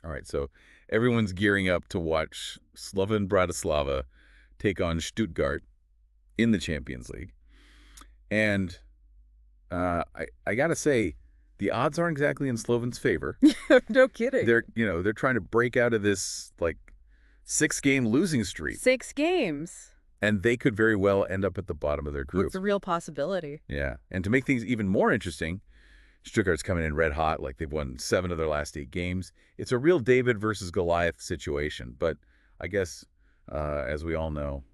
All right, so everyone's gearing up to watch Slovan Bratislava take on Stuttgart in the Champions League. And I got to say, the odds aren't exactly in Sloven's favor. No kidding. They're trying to break out of this, like, 6-game losing streak. 6 games. And they could very well end up at the bottom of their group. It's a real possibility. Yeah. And to make things even more interesting, Stuttgart's coming in red hot, like they've won 7 of their last 8 games. It's a real David versus Goliath situation. But I guess, as we all know,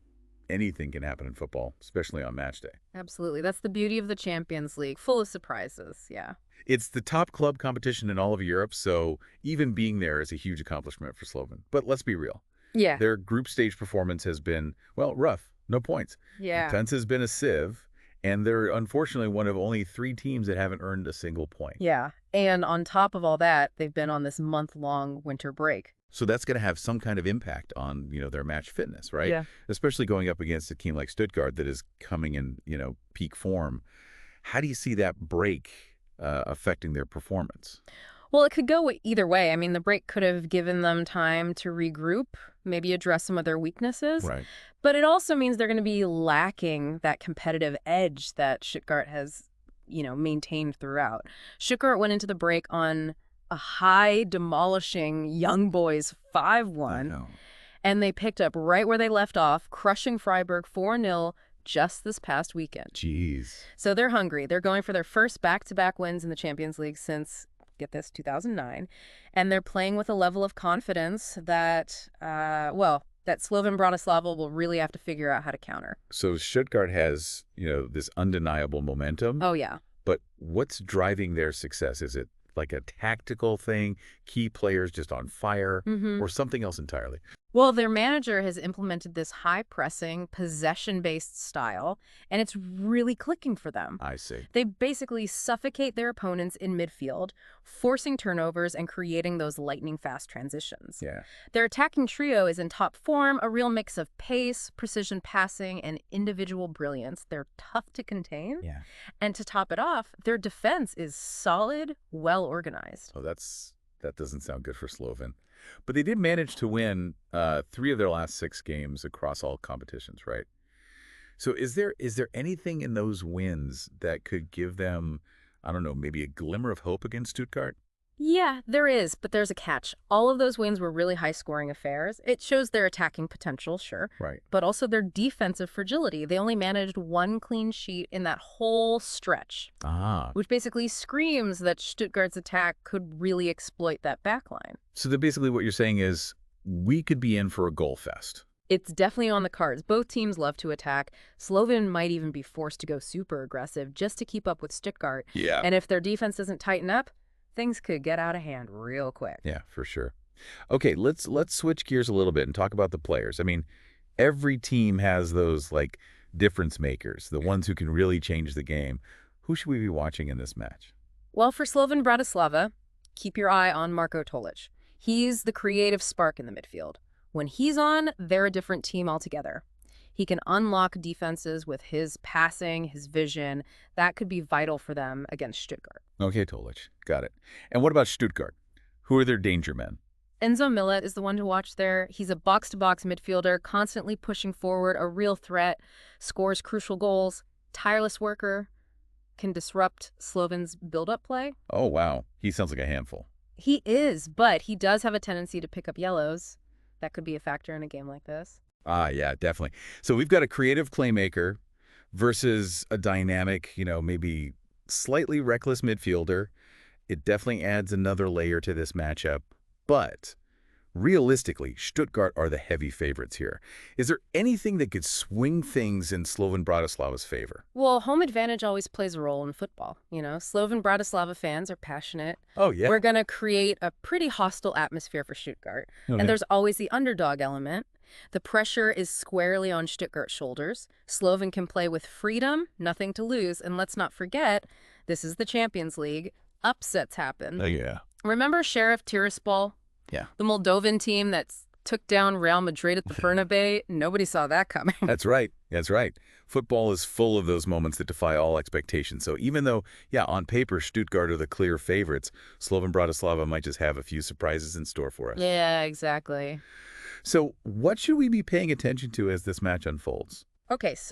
anything can happen in football, especially on match day. Absolutely. That's the beauty of the Champions League. Full of surprises. Yeah. It's the top club competition in all of Europe, so even being there is a huge accomplishment for Slovan. But let's be real. Yeah. Their group stage performance has been, well, rough. No points. Yeah. Defense has been a sieve, and they're unfortunately one of only 3 teams that haven't earned a single point. Yeah. And on top of all that, they've been on this month-long winter break. So that's going to have some kind of impact on, their match fitness, right? Yeah. Especially going up against a team like Stuttgart that is coming in, peak form. How do you see that break affecting their performance? Well, it could go either way. I mean, the break could have given them time to regroup, maybe address some of their weaknesses. Right. But it also means they're going to be lacking that competitive edge that Stuttgart has, maintained throughout. Stuttgart went into the break on a high demolishing Young Boys 5-1. And they picked up right where they left off, crushing Freiburg 4-0 just this past weekend. Jeez. So they're hungry. They're going for their first back-to-back wins in the Champions League since, get this, 2009. And they're playing with a level of confidence that, that Slovan Bratislava will really have to figure out how to counter. So Stuttgart has, this undeniable momentum. Oh, yeah. But what's driving their success? Is it like a tactical thing, key players just on fire, or something else entirely? Well, their manager has implemented this high-pressing, possession-based style, and it's really clicking for them. I see. They basically suffocate their opponents in midfield, forcing turnovers and creating those lightning-fast transitions. Yeah. Their attacking trio is in top form, a real mix of pace, precision passing, and individual brilliance. They're tough to contain. Yeah. And to top it off, their defense is solid, well-organized. Oh, that doesn't sound good for Slovan. But they did manage to win 3 of their last 6 games across all competitions, right? So is there anything in those wins that could give them, I don't know, maybe a glimmer of hope against Stuttgart? Yeah, there is, but there's a catch. All of those wins were really high-scoring affairs. It shows their attacking potential, sure. Right. But also their defensive fragility. They only managed 1 clean sheet in that whole stretch. Which basically screams that Stuttgart's attack could really exploit that backline. So basically what you're saying is we could be in for a goal fest. It's definitely on the cards. Both teams love to attack. Slovan might even be forced to go super aggressive just to keep up with Stuttgart. Yeah. And if their defense doesn't tighten up, things could get out of hand real quick. Yeah, for sure. Okay, let's switch gears a little bit and talk about the players. I mean, every team has those, like, difference makers, the ones who can really change the game. Who should we be watching in this match? Well, for Slovan Bratislava, keep your eye on Marko Tolić. He's the creative spark in the midfield. When he's on, they're a different team altogether. He can unlock defenses with his passing, his vision. That could be vital for them against Stuttgart. Okay, Tolić. Got it. And what about Stuttgart? Who are their danger men? Enzo Millot is the one to watch there. He's a box-to-box midfielder, constantly pushing forward, a real threat, scores crucial goals, tireless worker, can disrupt Slovan's build-up play. Oh, wow. He sounds like a handful. He is, but he does have a tendency to pick up yellows. That could be a factor in a game like this. Ah, yeah, definitely. So we've got a creative playmaker versus a dynamic, maybe slightly reckless midfielder. It definitely adds another layer to this matchup. But realistically, Stuttgart are the heavy favorites here. Is there anything that could swing things in Slovan Bratislava's favor? Well, home advantage always plays a role in football. Slovan Bratislava fans are passionate. Oh, yeah. We're going to create a pretty hostile atmosphere for Stuttgart. And there's always the underdog element. The pressure is squarely on Stuttgart's shoulders. Slovan can play with freedom, nothing to lose. And let's not forget, this is the Champions League. Upsets happen. Oh, yeah. Remember Sheriff Tiraspol? Yeah. The Moldovan team that's took down Real Madrid at the Bernabeu. Nobody saw that coming. That's right. That's right. Football is full of those moments that defy all expectations. So even though, yeah, on paper, Stuttgart are the clear favorites, Slovan Bratislava might just have a few surprises in store for us. Yeah, exactly. So what should we be paying attention to as this match unfolds? Okay, so